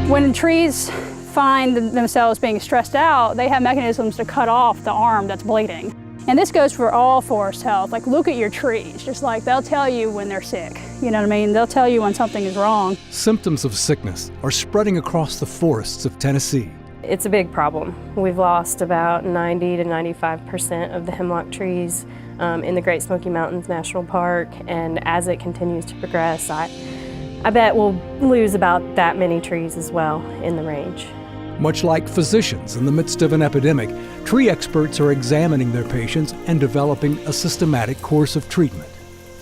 When trees find themselves being stressed out, they have mechanisms to cut off the arm that's bleeding. And this goes for all forest health. Like, look at your trees. Just like they'll tell you when they're sick. You know what I mean? They'll tell you when something is wrong. Symptoms of sickness are spreading across the forests of Tennessee. It's a big problem. We've lost about 90 to 95% of the hemlock trees in the Great Smoky Mountains National Park, and as it continues to progress, I bet we'll lose about that many trees as well in the range. Much like physicians in the midst of an epidemic, tree experts are examining their patients and developing a systematic course of treatment.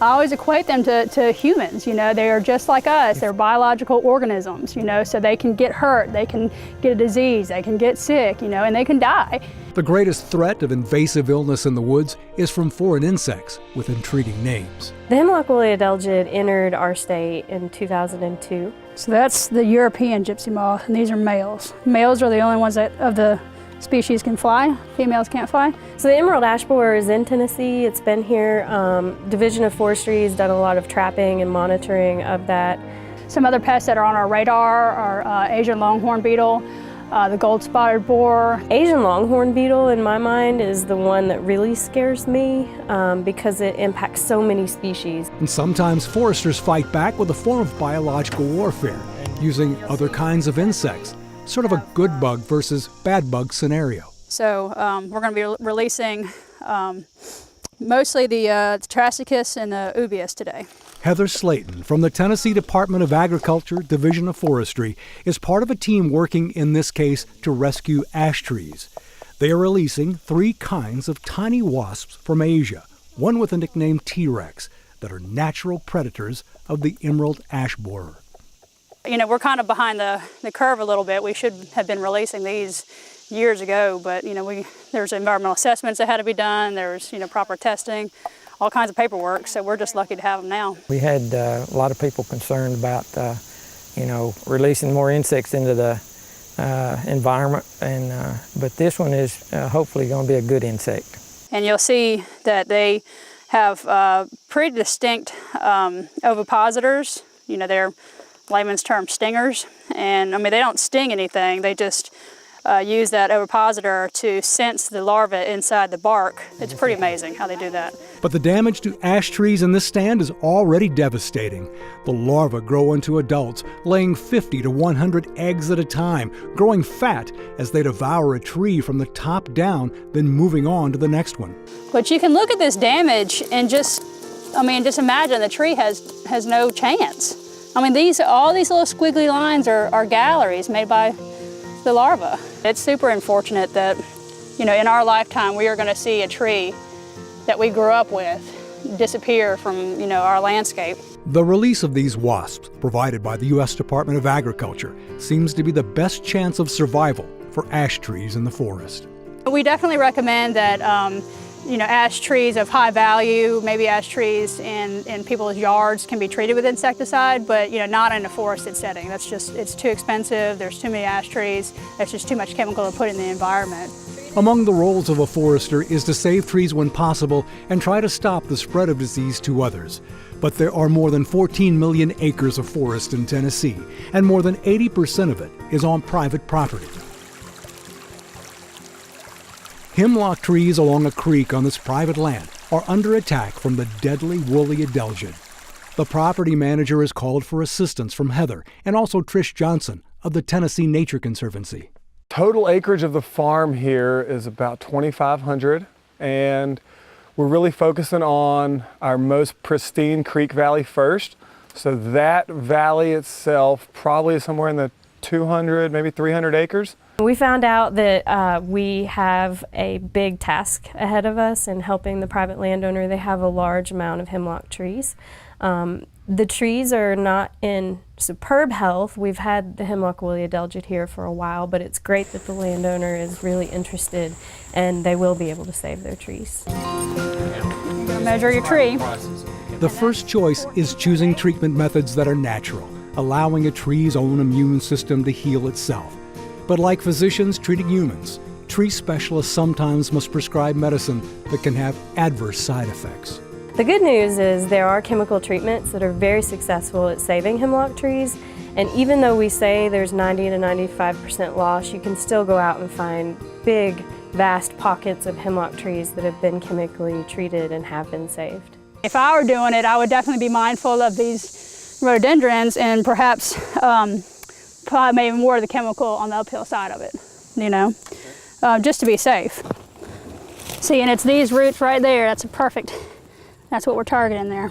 I always equate them to humans, you know, they are just like us, they're biological organisms, you know, so they can get hurt, they can get a disease, they can get sick, you know, and they can die. The greatest threat of invasive illness in the woods is from foreign insects with intriguing names. The hemlock woolly adelgid entered our state in 2002. So that's the European gypsy moth, and these are males. Males are the only ones that of the species can fly, females can't fly. So the emerald ash borer is in Tennessee. It's been here. Division of Forestry has done a lot of trapping and monitoring of that. Some other pests that are on our radar are Asian longhorn beetle, the gold-spotted borer. Asian longhorn beetle, in my mind, is the one that really scares me because it impacts so many species. And sometimes foresters fight back with a form of biological warfare, using other kinds of insects. Sort of a good bug versus bad bug scenario. So we're going to be releasing mostly the Triticus and the Ubius today. Heather Slayton from the Tennessee Department of Agriculture, Division of Forestry, is part of a team working in this case to rescue ash trees. They are releasing 3 kinds of tiny wasps from Asia, one with a nickname T-Rex, that are natural predators of the emerald ash borer. You know, we're kind of behind the curve a little bit. We should have been releasing these years ago, but you know, there's environmental assessments that had to be done. There's, you know, proper testing, all kinds of paperwork. So we're just lucky to have them now. We had a lot of people concerned about, you know, releasing more insects into the environment, but this one is hopefully going to be a good insect. And you'll see that they have pretty distinct ovipositors. You know, they're layman's term stingers, and I mean, they don't sting anything, they just use that ovipositor to sense the larvae inside the bark. It's pretty amazing how they do that. But the damage to ash trees in this stand is already devastating. The larvae grow into adults, laying 50 to 100 eggs at a time, growing fat as they devour a tree from the top down, then moving on to the next one. But you can look at this damage and just imagine the tree has no chance. I mean, all these little squiggly lines are galleries made by the larva. It's super unfortunate that, you know, in our lifetime we are going to see a tree that we grew up with disappear from, you know, our landscape. The release of these wasps, provided by the U.S. Department of Agriculture, seems to be the best chance of survival for ash trees in the forest. We definitely recommend that you know, ash trees of high value, maybe ash trees in people's yards can be treated with insecticide, but you know, not in a forested setting. That's just, it's too expensive, there's too many ash trees, there's just too much chemical to put in the environment. Among the roles of a forester is to save trees when possible and try to stop the spread of disease to others. But there are more than 14 million acres of forest in Tennessee, and more than 80% of it is on private property. Hemlock trees along a creek on this private land are under attack from the deadly woolly adelgid. The property manager has called for assistance from Heather and also Trish Johnson of the Tennessee Nature Conservancy. Total acreage of the farm here is about 2,500, and we're really focusing on our most pristine creek valley first. So that valley itself probably is somewhere in the 200, maybe 300 acres. We found out that we have a big task ahead of us in helping the private landowner. They have a large amount of hemlock trees. The trees are not in superb health. We've had the hemlock woolly adelgid here for a while, but it's great that the landowner is really interested and they will be able to save their trees. Measure your tree. The first choice is choosing treatment methods that are natural, allowing a tree's own immune system to heal itself. But like physicians treating humans, tree specialists sometimes must prescribe medicine that can have adverse side effects. The good news is there are chemical treatments that are very successful at saving hemlock trees, And even though we say there's 90 to 95% loss, you can still go out and find big, vast pockets of hemlock trees that have been chemically treated and have been saved. If I were doing it, I would definitely be mindful of these rhododendrons and perhaps probably maybe more of the chemical on the uphill side of it, you know, just to be safe. See, and it's these roots right there, that's what we're targeting there,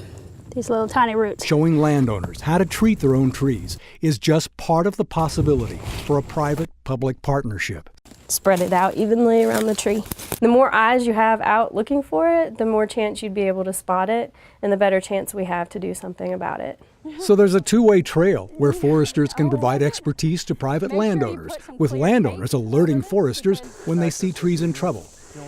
these little tiny roots. Showing landowners how to treat their own trees is just part of the possibility for a private-public partnership. Spread it out evenly around the tree. The more eyes you have out looking for it, the more chance you'd be able to spot it, and the better chance we have to do something about it. So there's a two-way trail where foresters can provide expertise to private landowners, with landowners alerting foresters when they see trees in trouble.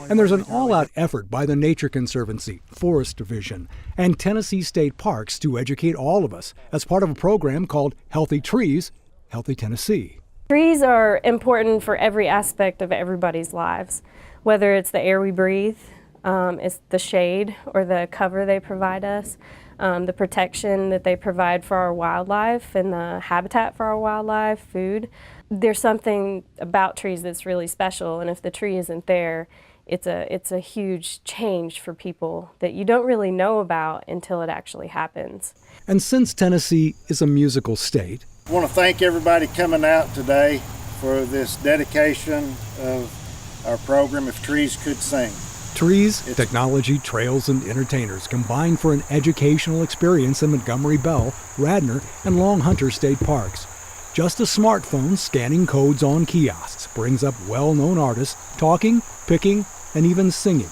And there's an all-out effort by the Nature Conservancy, Forest Division, and Tennessee State Parks to educate all of us as part of a program called Healthy Trees, Healthy Tennessee. Trees are important for every aspect of everybody's lives, whether it's the air we breathe, it's the shade or the cover they provide us, the protection that they provide for our wildlife and the habitat for our wildlife, food. There's something about trees that's really special, and if the tree isn't there, it's a huge change for people that you don't really know about until it actually happens. And since Tennessee is a musical state, I want to thank everybody coming out today for this dedication of our program, If Trees Could Sing. trees, technology, trails, and entertainers combine for an educational experience in Montgomery Bell, Radnor, and Long Hunter State Parks. Just a smartphone scanning codes on kiosks brings up well-known artists talking, picking, and even singing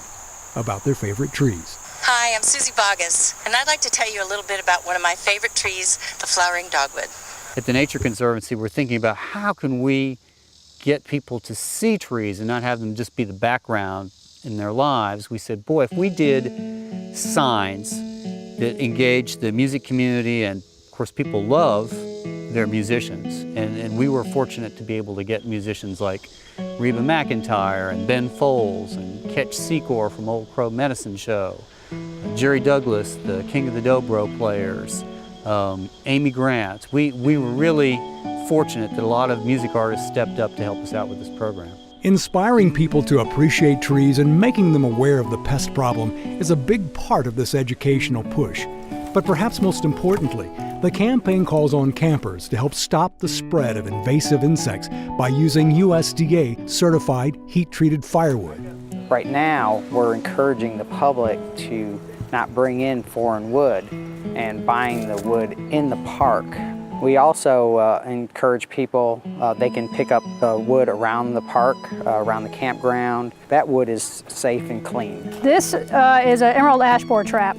about their favorite trees. Hi, I'm Susie Bogus, and I'd like to tell you a little bit about one of my favorite trees, the flowering dogwood. At the Nature Conservancy, we're thinking about how can we get people to see trees and not have them just be the background in their lives. We said, boy, if we did signs that engage the music community, and of course people love their musicians, and we were fortunate to be able to get musicians like Reba McEntire and Ben Folds and Ketch Secor from Old Crow Medicine Show, Jerry Douglas, the King of the Dobro players, Amy Grant. We were really fortunate that a lot of music artists stepped up to help us out with this program. Inspiring people to appreciate trees and making them aware of the pest problem is a big part of this educational push. But perhaps most importantly, the campaign calls on campers to help stop the spread of invasive insects by using USDA-certified heat-treated firewood. Right now, we're encouraging the public to not bring in foreign wood and buying the wood in the park. We also encourage people, they can pick up wood around the park, around the campground. That wood is safe and clean. This is an emerald ash borer trap.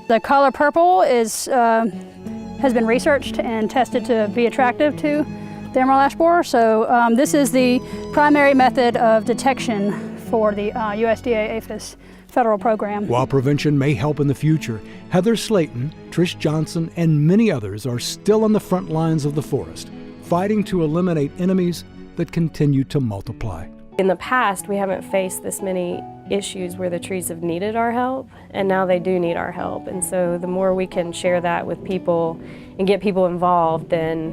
The color purple has been researched and tested to be attractive to the emerald ash borer. So this is the primary method of detection for the USDA APHIS federal program. While prevention may help in the future, Heather Slayton, Trish Johnson, and many others are still on the front lines of the forest, fighting to eliminate enemies that continue to multiply. In the past, we haven't faced this many issues where the trees have needed our help, and now they do need our help. And so the more we can share that with people and get people involved, then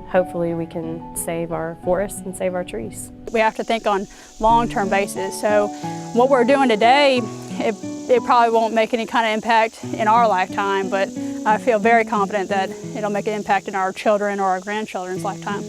hopefully we can save our forests and save our trees. We have to think on long-term basis. So what we're doing today, it probably won't make any kind of impact in our lifetime, but I feel very confident that it'll make an impact in our children or our grandchildren's lifetime.